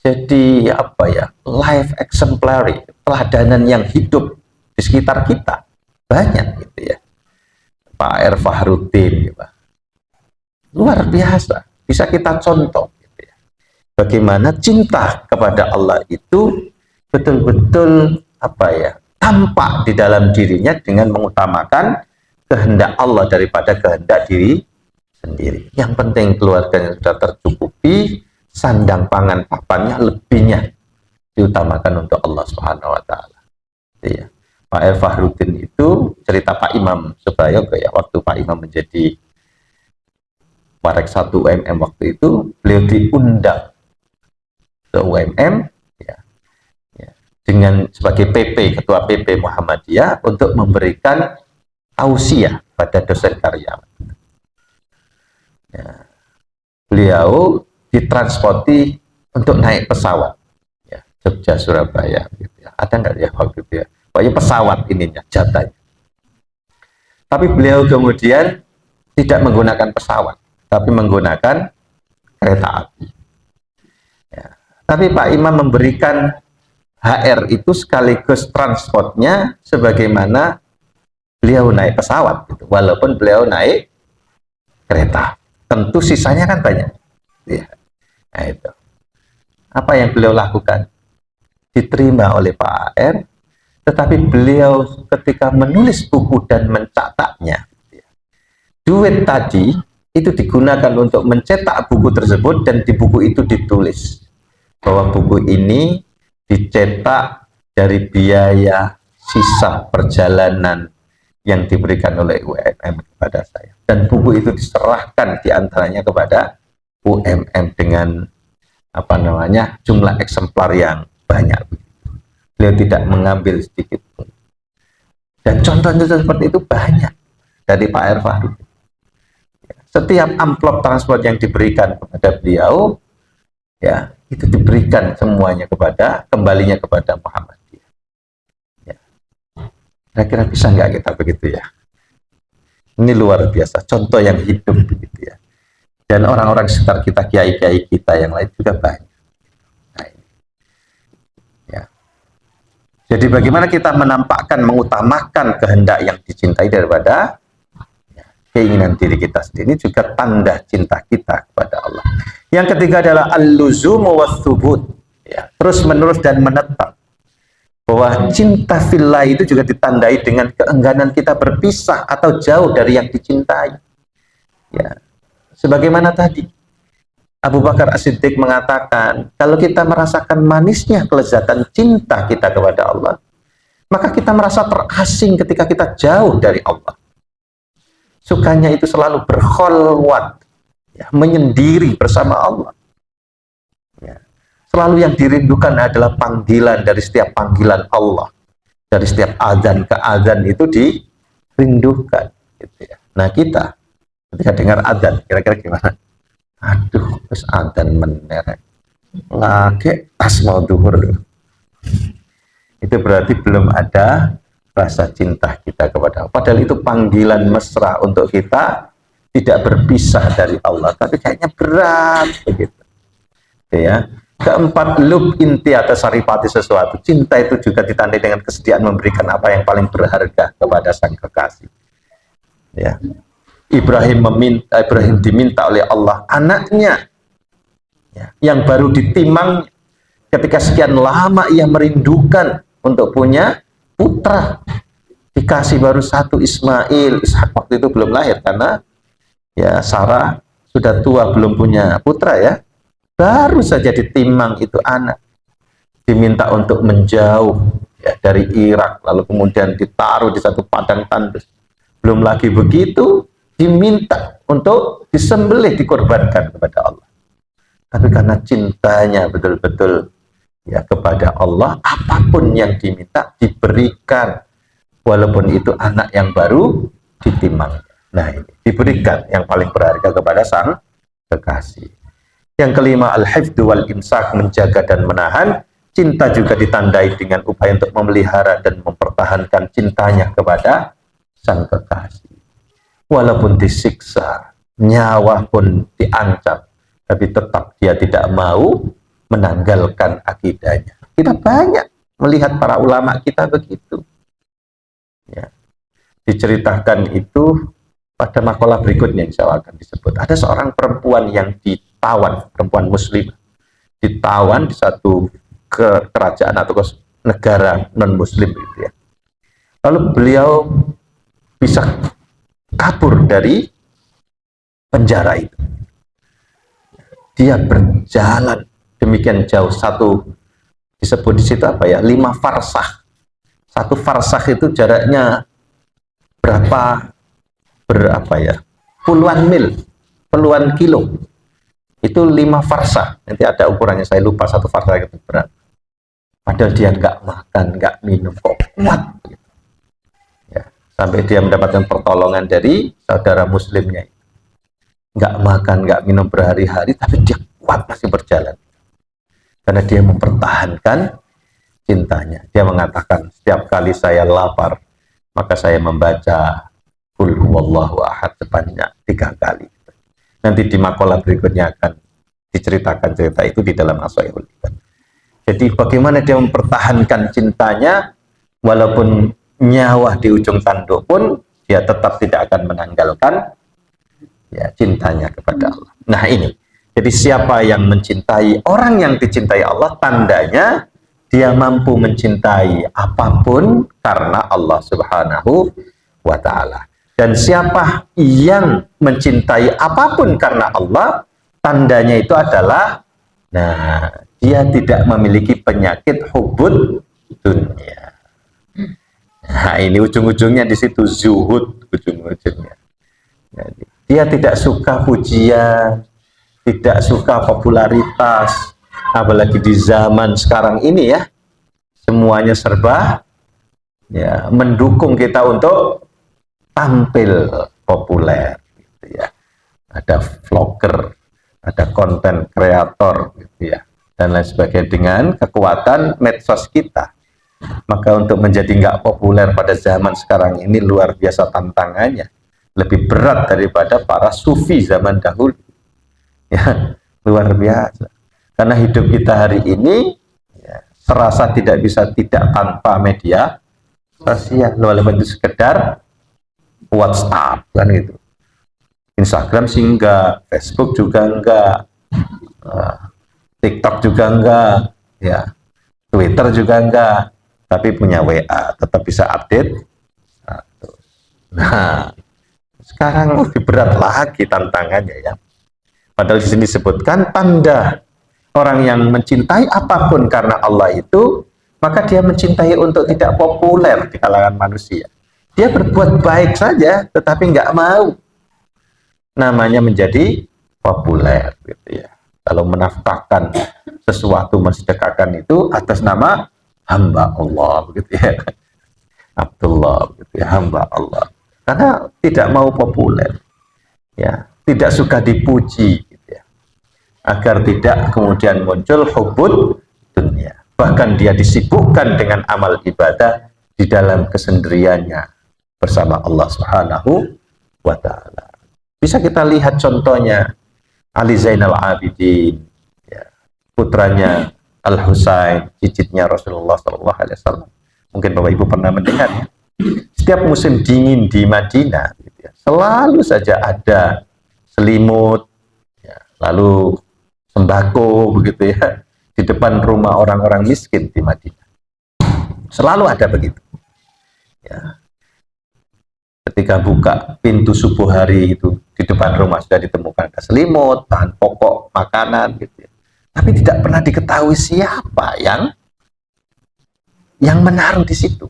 jadi apa ya, life exemplary, teladanan yang hidup di sekitar kita banyak gitu ya. Pak R. Fahruddin gitu. Luar biasa, bisa kita contoh gitu ya. Bagaimana cinta kepada Allah itu betul-betul apa ya, tampak di dalam dirinya dengan mengutamakan kehendak Allah daripada kehendak diri sendiri. Yang penting keluarganya sudah tercukupi, sandang pangan papannya, lebihnya diutamakan untuk Allah Subhanahu wa taala. Ya. Pak R. Fahruddin itu cerita Pak Imam Suprayoga ya, waktu Pak Imam menjadi Warek 1 UMM waktu itu, beliau diundang ke UMM ya, ya, dengan sebagai PP, ketua PP Muhammadiyah untuk memberikan tausiah pada dosen karyawan. Ya. Beliau ditransporti untuk naik pesawat ya, Jogja Surabaya gitu ya. Ada nggak ya waktu itu ya? Pokoknya pesawat ininya, jatahnya. Tapi beliau kemudian tidak menggunakan pesawat, tapi menggunakan kereta api. Ya. Tapi Pak Imam memberikan HR itu sekaligus transportnya sebagaimana beliau naik pesawat, gitu. Walaupun beliau naik kereta. Tentu sisanya kan banyak. Ya. Nah itu. Apa yang beliau lakukan? Diterima oleh Pak HR, tetapi beliau ketika menulis buku dan mencatatnya, duit tadi itu digunakan untuk mencetak buku tersebut, dan di buku itu ditulis bahwa buku ini dicetak dari biaya sisa perjalanan yang diberikan oleh UMM kepada saya, dan buku itu diserahkan diantaranya kepada UMM dengan apa namanya jumlah eksemplar yang banyak. Beliau tidak mengambil sedikit pun. Dan contoh-contoh seperti itu banyak dari Pak R. Fahruddin. Setiap amplop transport yang diberikan kepada beliau, ya itu diberikan semuanya kembalinya kepada Muhammadiyah. Ya. Kira-kira bisa nggak kita begitu ya? Ini luar biasa, contoh yang hidup begitu ya. Dan orang-orang sekitar kita, kiai-kiai kita yang lain juga banyak. Jadi bagaimana kita menampakkan, mengutamakan kehendak yang dicintai daripada keinginan diri kita sendiri, juga tanda cinta kita kepada Allah. Yang ketiga adalah al-luzumu was-subut, ya, terus menerus dan menetap. Bahwa cinta fillah itu juga ditandai dengan keengganan kita berpisah atau jauh dari yang dicintai. Ya, sebagaimana tadi Abu Bakar As-Siddiq mengatakan, kalau kita merasakan manisnya kelezatan cinta kita kepada Allah, maka kita merasa terasing ketika kita jauh dari Allah. Sukanya itu selalu berkholwat, ya, menyendiri bersama Allah. Ya. Selalu yang dirindukan adalah panggilan dari setiap panggilan Allah. Dari setiap azan ke azan itu dirindukan. Gitu ya. Nah kita, ketika dengar azan, kira-kira gimana? Aduh, terus adzan menerek lagi pas mau duhur. Itu berarti belum ada rasa cinta kita kepada Allah. Padahal itu panggilan mesra untuk kita tidak berpisah dari Allah, tapi kayaknya berat begitu. Ya. Keempat, lub inti atas saripati sesuatu. Cinta itu juga ditandai dengan kesediaan memberikan apa yang paling berharga kepada sang kekasih. Ya. Ibrahim diminta oleh Allah anaknya, ya, yang baru ditimang, ketika sekian lama ia merindukan untuk punya putra, dikasih baru satu Ismail. Ishak waktu itu belum lahir karena ya Sarah sudah tua, belum punya putra ya, baru saja ditimang itu anak, diminta untuk menjauh ya, dari Irak, lalu kemudian ditaruh di satu padang tandus. Belum lagi begitu, diminta untuk disembelih, dikorbankan kepada Allah. Tapi karena cintanya betul-betul ya kepada Allah, apapun yang diminta diberikan, walaupun itu anak yang baru ditimang. Nah ini diberikan yang paling berharga kepada sang kekasih. Yang kelima, al-hifdzu wal imsak, menjaga dan menahan. Cinta juga ditandai dengan upaya untuk memelihara dan mempertahankan cintanya kepada sang kekasih. Walaupun disiksa, nyawa pun diancam, tapi tetap dia tidak mau menanggalkan akidahnya. Kita banyak melihat para ulama kita begitu. Ya. Diceritakan itu pada makalah berikutnya insya Allah akan disebut. Ada seorang perempuan yang ditawan, perempuan muslim, ditawan di satu kerajaan atau negara non muslim gitu ya. Lalu beliau bisa kabur dari penjara itu. Dia berjalan demikian jauh, satu disebut di situ apa ya, 5 farsakh. Satu farsakh itu jaraknya berapa ya, puluhan mil, puluhan kilo. Itu 5 farsakh. Nanti ada ukurannya, saya lupa satu farsakh itu berapa. Padahal dia nggak makan, nggak minum, kok kuat gitu. Ya, sampai dia mendapatkan pertolongan dari saudara muslimnya. Nggak makan, nggak minum berhari-hari, tapi dia kuat masih berjalan. Karena dia mempertahankan cintanya. Dia mengatakan, setiap kali saya lapar, maka saya membaca Qul huwallahu ahad sebanyak 3 kali. Nanti di makalah berikutnya akan diceritakan cerita itu di dalam As-Sahihul Iman. Jadi bagaimana dia mempertahankan cintanya, walaupun nyawa di ujung tanduk pun, dia tetap tidak akan menanggalkan ya cintanya kepada Allah. Nah ini, jadi siapa yang mencintai orang yang dicintai Allah, tandanya dia mampu mencintai apapun karena Allah Subhanahu wa ta'ala. Dan siapa yang mencintai apapun karena Allah, tandanya itu adalah, nah, dia tidak memiliki penyakit hubbud dunia. Nah ini ujung-ujungnya di situ, zuhud ujung-ujungnya. Jadi, dia tidak suka pujian, tidak suka popularitas, apalagi di zaman sekarang ini ya, semuanya serba ya mendukung kita untuk tampil populer gitu ya. Ada vlogger, ada konten kreator gitu ya, dan lain sebagainya. Dengan kekuatan medsos kita, maka untuk menjadi nggak populer pada zaman sekarang ini luar biasa tantangannya, lebih berat daripada para sufi zaman dahulu ya, luar biasa. Karena hidup kita hari ini ya, serasa tidak bisa tidak tanpa media sosial, walaupun itu sekedar WhatsApp kan gitu. Instagram sih enggak, Facebook juga enggak, TikTok juga enggak, ya, Twitter juga enggak, tapi punya WA, tetap bisa update. Nah, sekarang lebih berat lagi tantangannya ya. Padahal di sini disebutkan tanda orang yang mencintai apapun karena Allah itu, maka dia mencintai untuk tidak populer di kalangan manusia. Dia berbuat baik saja, tetapi nggak mau namanya menjadi populer gitu ya. Kalau menafkahkan sesuatu, mensedekahkan itu atas nama hamba Allah gitu ya, Abdullah gitu ya, hamba Allah, karena tidak mau populer ya, tidak suka dipuji gitu ya, agar tidak kemudian muncul hubbud dunia. Bahkan dia disibukkan dengan amal ibadah di dalam kesendiriannya bersama Allah Subhanahu wa ta'ala. Bisa kita lihat contohnya Ali Zainal Abidin ya, putranya Al-Husain, cicitnya Rasulullah SAW. Mungkin Bapak Ibu pernah mendengar ya. Setiap musim dingin di Madinah gitu ya, selalu saja ada selimut ya, lalu sembako begitu ya, di depan rumah orang-orang miskin di Madinah. Selalu ada begitu ya. Ketika buka pintu subuh hari itu, di depan rumah sudah ditemukan ada selimut, bahan pokok makanan gitu ya. Tapi tidak pernah diketahui siapa yang menaruh di situ.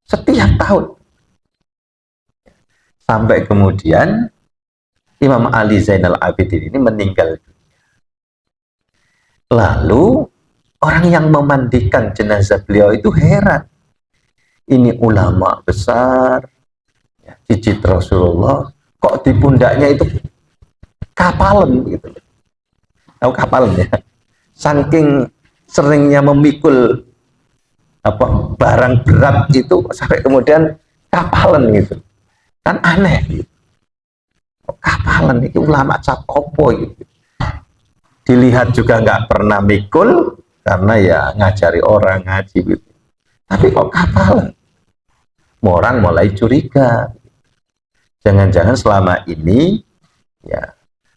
Setiap tahun. Sampai kemudian Imam Ali Zainal Abidin ini meninggal dunia. Lalu orang yang memandikan jenazah beliau itu heran. Ini ulama besar, ya, cicit Rasulullah, kok di pundaknya itu kapalan gitu. Tahu kapalan ya? Saking seringnya memikul barang berat itu sampai kemudian kapalan gitu. Kan aneh gitu. Kapalan itu ulama cap opo gitu. Dilihat juga nggak pernah mikul karena ya ngajari orang ngaji gitu. Tapi kok kapalan? Orang mulai curiga. Jangan-jangan selama ini ya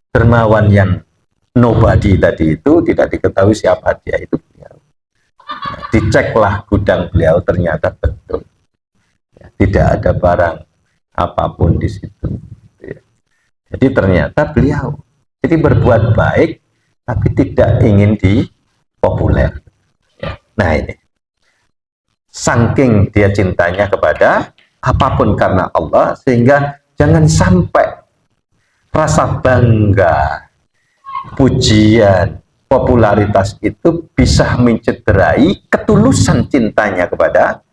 dermawan yang nobody tadi itu tidak diketahui siapa dia itu. Nah, diceklah gudang beliau, ternyata betul Ya, tidak ada barang apapun di situ. Ya. Jadi ternyata beliau jadi berbuat baik tapi tidak ingin dipopuler. Ya. Nah ini, saking dia cintanya kepada apapun karena Allah, sehingga jangan sampai rasa bangga, pujian, popularitas itu bisa mencederai ketulusan cintanya kepada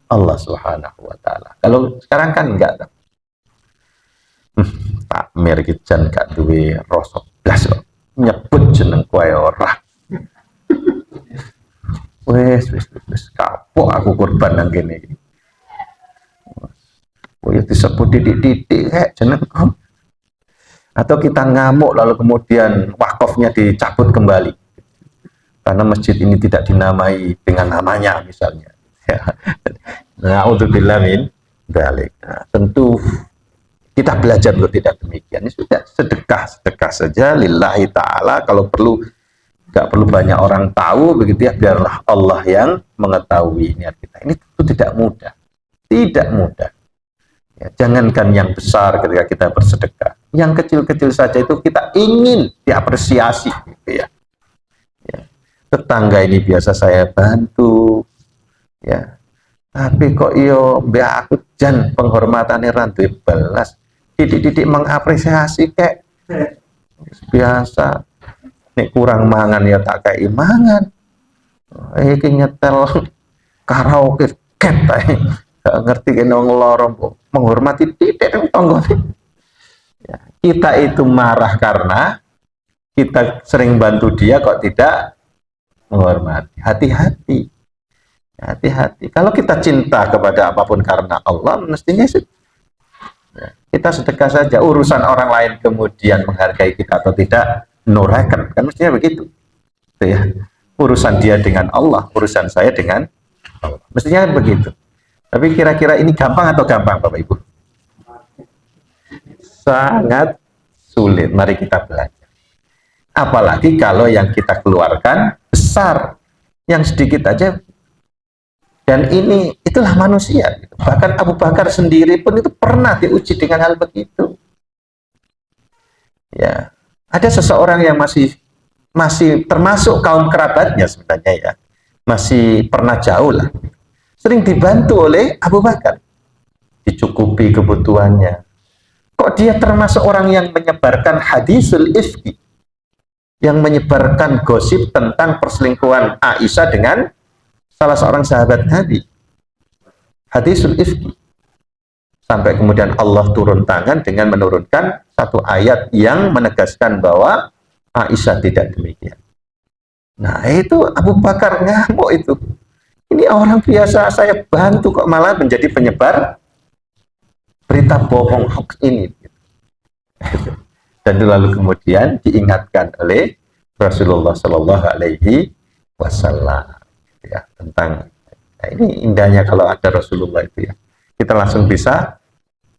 Allah Subhanahu wa taala. Kalau sekarang kan enggak. Takmir kijan gak duwe rasa blas kok nyebut jeneng kowe ora. Wis kapok aku korban nang kene iki. Oh ya disebut titik-titik kayak jeneng om. Atau kita ngamuk lalu kemudian wakafnya dicabut kembali karena masjid ini tidak dinamai dengan namanya misalnya. Na'udzubillah min dzalik. Nah, tentu kita belajar untuk tidak demikian. Ini sudah sedekah saja lillahi ta'ala. Kalau perlu nggak perlu banyak orang tahu begitu ya, biarlah Allah yang mengetahui niat kita. Ini tentu tidak mudah, tidak mudah ya, jangankan yang besar ketika kita bersedekah, yang kecil-kecil saja itu kita ingin diapresiasi gitu ya. Ya, tetangga ini biasa saya bantu ya, tapi kok yo mbak aku jan penghormatannya rantai belas, didik-didik mengapresiasi kayak biasa. Nek kurang mangan ya tak kayak mangan. Iki nyetel karaoke ket ae. Gak ngerti kene wong loro menghormati titik tonggo. Ya, kita itu marah karena kita sering bantu dia kok tidak menghormati. Hati-hati. Hati-hati. Kalau kita cinta kepada apapun karena Allah, mestinya ya, kita sedekah saja. Urusan orang lain kemudian menghargai kita atau tidak, nuraikan, kan mestinya begitu. Itu ya. Urusan dia dengan Allah, urusan saya dengan Allah. Mestinya kan begitu. Tapi kira-kira ini gampang atau gampang Bapak Ibu? Sangat sulit. Mari kita belajar. Apalagi kalau yang kita keluarkan besar, yang sedikit aja. Dan ini itulah manusia. Bahkan Abu Bakar sendiri pun itu pernah diuji dengan hal begitu. Ya. Ada seseorang yang masih termasuk kaum kerabatnya sebenarnya ya, masih pernah jauh lah, sering dibantu oleh Abu Bakar, dicukupi kebutuhannya. Kok dia termasuk orang yang menyebarkan hadisul ifki, yang menyebarkan gosip tentang perselingkuhan Aisyah dengan salah seorang sahabat Nabi, hadisul ifki. Sampai kemudian Allah turun tangan dengan menurunkan satu ayat yang menegaskan bahwa Aisyah tidak demikian. Nah itu Abu Bakar ngamuk itu. Ini orang biasa saya bantu kok malah menjadi penyebar berita bohong hoax ini. Dan lalu kemudian diingatkan oleh Rasulullah Shallallahu Alaihi Wasallam ya, tentang ini indahnya kalau ada Rasulullah itu ya, kita langsung bisa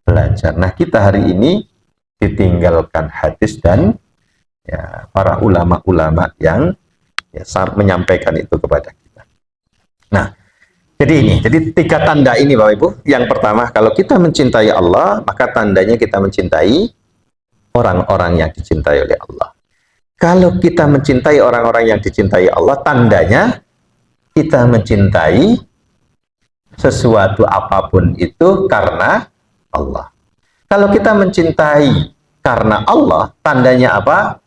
belajar. Nah kita hari ini ditinggalkan hadis dan ya, para ulama-ulama yang ya, menyampaikan itu kepada kita. Nah jadi tiga tanda ini Bapak Ibu. Yang pertama, kalau kita mencintai Allah, maka tandanya kita mencintai orang-orang yang dicintai oleh Allah. Kalau kita mencintai orang-orang yang dicintai Allah, tandanya kita mencintai sesuatu apapun itu karena Allah. Kalau kita mencintai karena Allah, tandanya apa?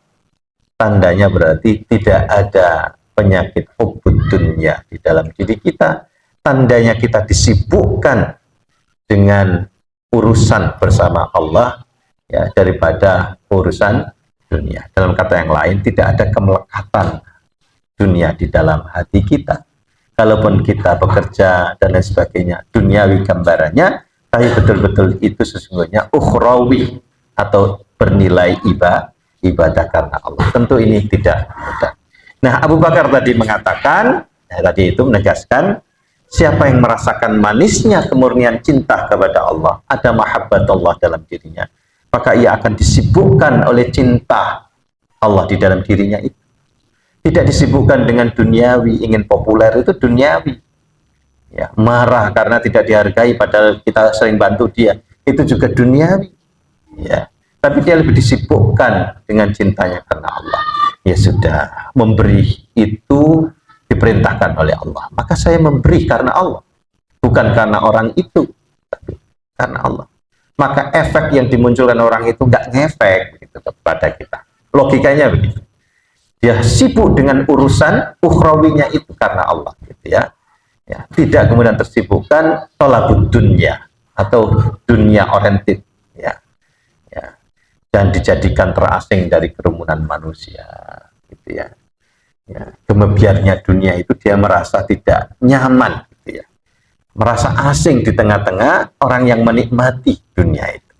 Tandanya berarti tidak ada penyakit hubbud dunya di dalam diri kita. Tandanya kita disibukkan dengan urusan bersama Allah ya, daripada urusan dunia. Dalam kata yang lain, tidak ada kemelekatan dunia di dalam hati kita. Kalaupun kita bekerja dan lain sebagainya, duniawi gambarannya, tapi betul-betul itu sesungguhnya ukhrawi atau bernilai ibadah karena Allah. Tentu ini tidak mudah. Nah, Abu Bakar tadi mengatakan, tadi itu menegaskan, siapa yang merasakan manisnya kemurnian cinta kepada Allah, ada mahabbat Allah dalam dirinya, maka ia akan disibukkan oleh cinta Allah di dalam dirinya itu. Tidak disibukkan dengan duniawi, ingin populer itu duniawi. ya, marah karena tidak dihargai padahal kita sering bantu dia, itu juga duniawi, ya. Tapi dia lebih disibukkan dengan cintanya karena Allah. Ya sudah, memberi itu diperintahkan oleh Allah, maka saya memberi karena Allah, bukan karena orang itu, tapi karena Allah. Maka efek yang dimunculkan orang itu nggak ngefek gitu kepada kita. Logikanya begitu. Dia sibuk dengan urusan ukhrawinya itu karena Allah, gitu ya. Ya, tidak kemudian tersibukkan tolabud dunya atau dunia oriented, ya, ya, dan dijadikan terasing dari kerumunan manusia, gitu ya. Ya, kemebiarnya dunia itu dia merasa tidak nyaman, gitu ya, merasa asing di tengah-tengah orang yang menikmati dunia itu.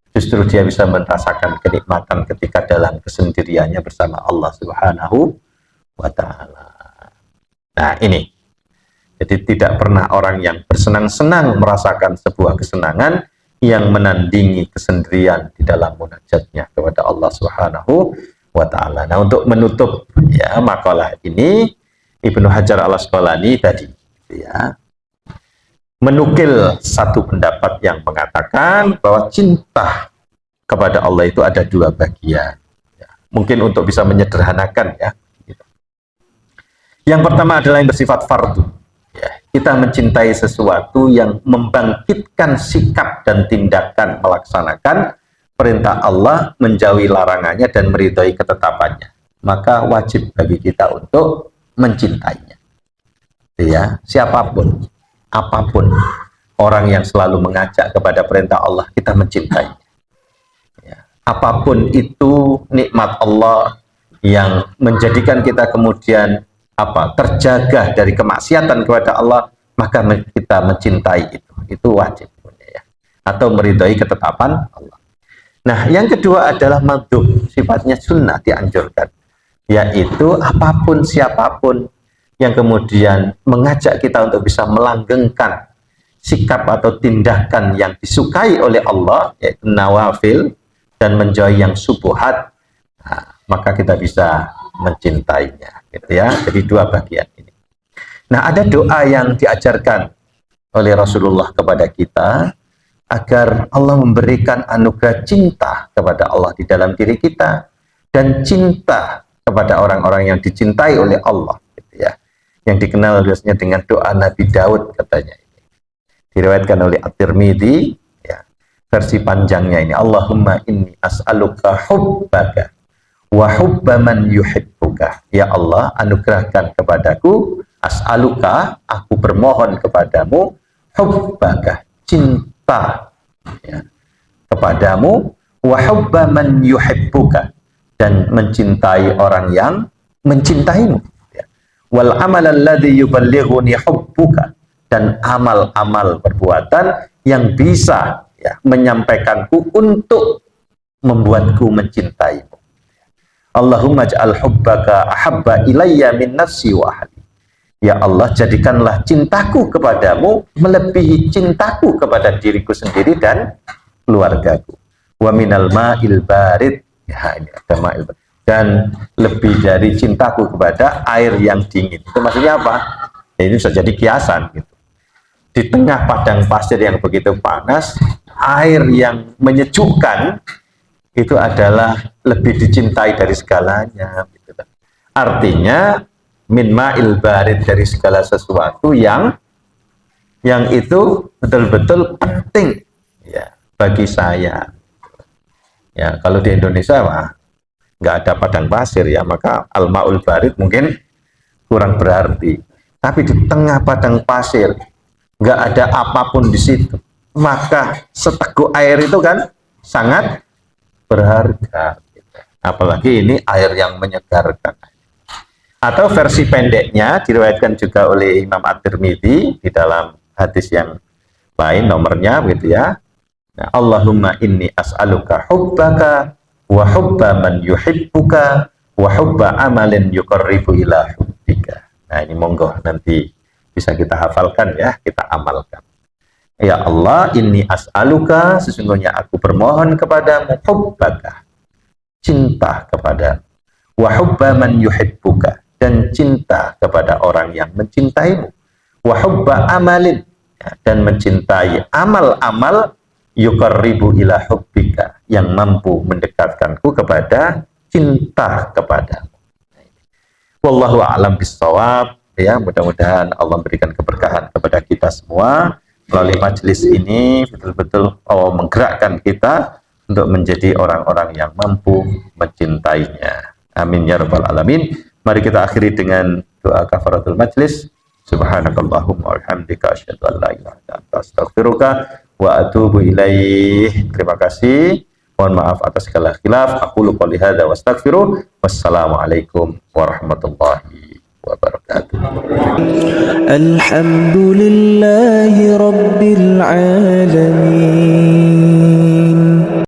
Justru dia bisa merasakan kenikmatan ketika dalam kesendiriannya bersama Allah Subhanahu wa Ta'ala. Nah, ini. Jadi tidak pernah orang yang bersenang-senang merasakan sebuah kesenangan yang menandingi kesendirian di dalam munajatnya kepada Allah Subhanahu wa Ta'ala. Nah, untuk menutup ya makalah ini, Ibnu Hajar al-Asqalani tadi ya menukil satu pendapat yang mengatakan bahwa cinta kepada Allah itu ada dua bagian. Ya, mungkin untuk bisa menyederhanakan ya. Yang pertama adalah yang bersifat fardu. Ya, kita mencintai sesuatu yang membangkitkan sikap dan tindakan melaksanakan perintah Allah, menjauhi larangannya dan meridhai ketetapannya. Maka wajib bagi kita untuk mencintainya. Ya, siapapun, apapun orang yang selalu mengajak kepada perintah Allah, kita mencintainya. Ya, apapun itu nikmat Allah yang menjadikan kita kemudian terjaga dari kemaksiatan kepada Allah, maka kita mencintai itu wajib ya, atau meridhai ketetapan Allah. Nah, yang kedua adalah madhub, sifatnya sunnah, dianjurkan, yaitu apapun siapapun yang kemudian mengajak kita untuk bisa melanggengkan sikap atau tindakan yang disukai oleh Allah, yaitu nawafil, dan menjauhi yang subuhat, nah, maka kita bisa mencintainya, gitu ya. Jadi dua bagian ini. Nah, ada doa yang diajarkan oleh Rasulullah kepada kita agar Allah memberikan anugerah cinta kepada Allah di dalam diri kita dan cinta kepada orang-orang yang dicintai oleh Allah, gitu ya. Yang dikenal biasanya dengan doa Nabi Daud katanya. Diriwayatkan oleh At-Tirmidzi, ya. Versi panjangnya ini, Allahumma inni as'aluka hubbaka wa hubba man yuhibbuka. Ya Allah, anugerahkan kepadaku, as'aluka, aku bermohon kepadamu, hubbaka, cinta ya, kepadamu, wa hubba man yuhibbuka, dan mencintai orang yang mencintaimu ya. Wal amal alladhi yuballighuni hubbuka, dan amal-amal perbuatan yang bisa ya, menyampaikanku untuk membuatku mencintaimu. Allahumma ja'al hubbaka ahabba ilayya min nafsi wa ahli. Ya Allah, jadikanlah cintaku kepadamu melebihi cintaku kepada diriku sendiri dan keluargaku. Wa minal ma'il barid. Ya, ini ada ma'il barid. Dan lebih dari cintaku kepada air yang dingin. Itu maksudnya apa? Ini bisa jadi kiasan gitu. Di tengah padang pasir yang begitu panas, air yang menyejukkan itu adalah lebih dicintai dari segalanya. Artinya min ma'il barid, dari segala sesuatu yang itu betul-betul penting ya bagi saya. Ya, kalau di Indonesia mah nggak ada padang pasir ya, maka al-ma'ul barid mungkin kurang berarti. Tapi di tengah padang pasir nggak ada apapun di situ, maka seteguk air itu kan sangat berharga, apalagi ini air yang menyegarkan. Atau versi pendeknya diriwayatkan juga oleh Imam At-Tirmidzi di dalam hadis yang lain, nomornya begitu ya. Nah, Allahumma inni as'aluka hubbaka wa hubba man yuhibbuka wa hubba amalin yuqarribu ila hubbika. Nah, ini monggo nanti bisa kita hafalkan ya, kita amalkan. Ya Allah, inni as'aluka, sesungguhnya aku bermohon kepadamu, hubbaka, cinta kepada, wa hubba man yuhibbuka, dan cinta kepada orang yang mencintaimu, wa hubba amalin, dan mencintai amal-amal yuqarribu ila hubbika, yang mampu mendekatkanku kepada cinta kepadamu. Wallahu a'lam bissawab. Ya, mudah-mudahan Allah memberikan keberkahan kepada kita semua melalui majelis ini, betul-betul menggerakkan kita untuk menjadi orang-orang yang mampu mencintainya. Amin ya rabbal alamin. Mari kita akhiri dengan doa kafaratul majlis. Subhanakallahumma wa bihamdika asyhadu an la ilaha illa anta astaghfiruka wa atubu ilaih. Terima kasih. Mohon maaf atas segala khilaf. Aqulu qouli hadza wa astaghfiruh. Wassalamualaikum warahmatullahi wabarakatuh. Alhamdulillahi rabbil alamin.